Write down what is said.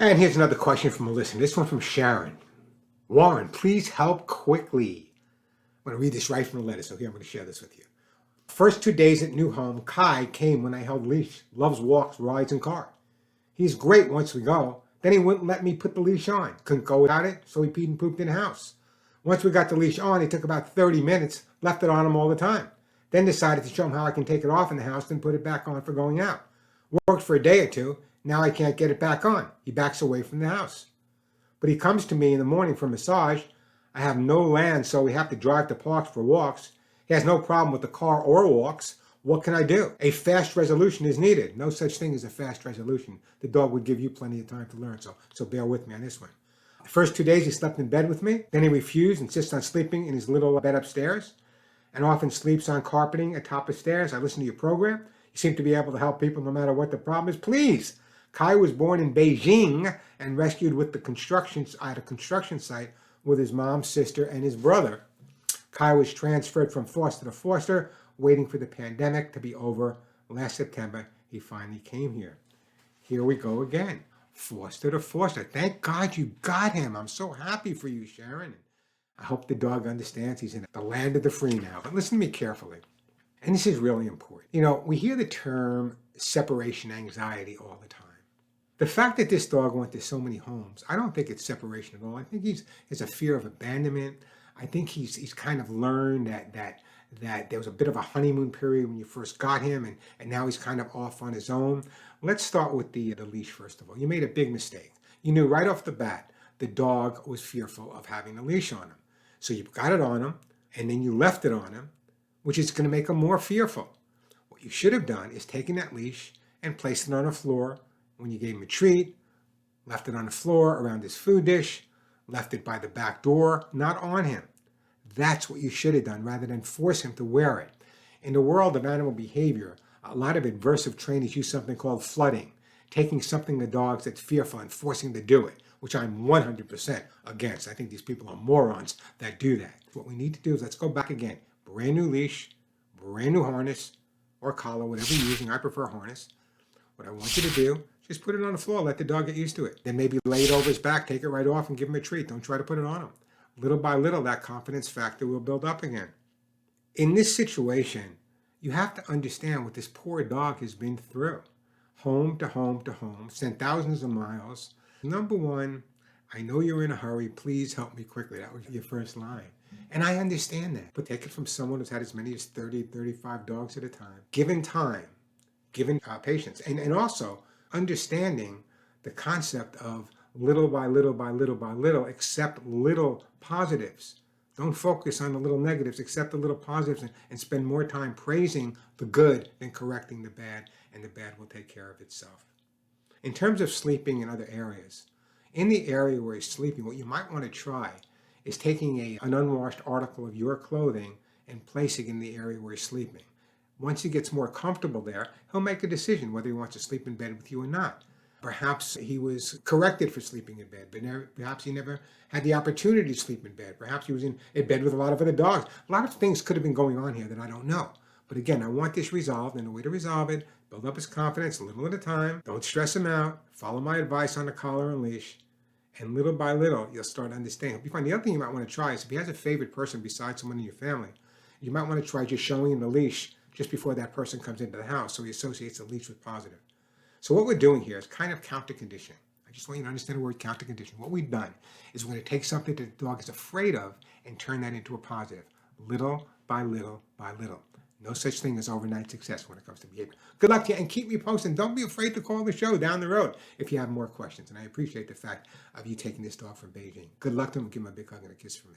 And here's another question from a listener. This one from Sharon. Warren, please help quickly. I'm going to read this right from the letter, so here I'm going to share this with you. First 2 days at new home, Kai came when I held leash. Loves walks, rides, and car. He's great once we go. Then he wouldn't let me put the leash on. Couldn't go without it, so he peed and pooped in the house. Once we got the leash on, it took about 30 minutes, left it on him all the time. Then decided to show him how I can take it off in the house and put it back on for going out. Worked for a day or two. Now I can't get it back on. He backs away from the house. But he comes to me in the morning for a massage. I have no land, so we have to drive to parks for walks. He has no problem with the car or walks. What can I do? A fast resolution is needed. No such thing as a fast resolution. The dog would give you plenty of time to learn, so bear with me on this one. The first 2 days he slept in bed with me. Then he refused, insists on sleeping in his little bed upstairs, and often sleeps on carpeting atop the stairs. I listen to your program. You seem to be able to help people no matter what the problem is. Please. Kai was born in Beijing and rescued with the at a construction site with his mom, sister, and his brother. Kai was transferred from foster to foster, waiting for the pandemic to be over. Last September, he finally came here. Here we go again. Foster to foster. Thank God you got him. I'm so happy for you, Sharon. I hope the dog understands he's in the land of the free now. But listen to me carefully. And this is really important. You know, we hear the term separation anxiety all the time. The fact that this dog went to so many homes, I don't think it's separation at all. I think he's a fear of abandonment. I think he's kind of learned that there was a bit of a honeymoon period when you first got him, and now he's kind of off on his own. Let's start with the leash, first of all. You made a big mistake. You knew right off the bat the dog was fearful of having a leash on him. So you got it on him, and then you left it on him, which is going to make him more fearful. What you should have done is taken that leash and placed it on the floor when you gave him a treat, left it on the floor around his food dish, left it by the back door, not on him. That's what you should have done rather than force him to wear it. In the world of animal behavior, a lot of aversive trainers use something called flooding, taking something to dogs that's fearful and forcing them to do it, which I'm 100% against. I think these people are morons that do that. What we need to do is let's go back again. Brand new leash, brand new harness or collar, whatever you're using. I prefer harness. What I want you to do, just put it on the floor, let the dog get used to it. Then maybe lay it over his back, take it right off and give him a treat. Don't try to put it on him. Little by little, that confidence factor will build up again. In this situation, you have to understand what this poor dog has been through. Home to home to home, sent thousands of miles. Number one, I know you're in a hurry. Please help me quickly. That was your first line. And I understand that. But take it from someone who's had as many as 30, 35 dogs at a time. Given time, given patience, and also understanding the concept of little by little by little by little, accept little positives. Don't focus on the little negatives, accept the little positives, and spend more time praising the good than correcting the bad, and the bad will take care of itself. In terms of sleeping in other areas, in the area where he's sleeping, what you might want to try is taking an unwashed article of your clothing and placing it in the area where he's sleeping. Once he gets more comfortable there, he'll make a decision whether he wants to sleep in bed with you or not. Perhaps he was corrected for sleeping in bed, but perhaps he never had the opportunity to sleep in bed. Perhaps he was in bed with a lot of other dogs. A lot of things could have been going on here that I don't know. But again, I want this resolved, and the way to resolve it, build up his confidence a little at a time. Don't stress him out. Follow my advice on the collar and leash. And little by little, you'll start understanding. The other thing you might want to try is if he has a favorite person besides someone in your family, you might want to try just showing him the leash just before that person comes into the house so he associates the leash with positive. So what we're doing here is kind of counter conditioning. I just want you to understand the word counter conditioning. What we've done is we're going to take something that the dog is afraid of and turn that into a positive, little by little by little. No such thing as overnight success when it comes to behavior. Good luck to you, and keep me posted. Don't be afraid to call the show down the road if you have more questions. And I appreciate the fact of you taking this dog from Beijing. Good luck to him. Give him a big hug and a kiss from me.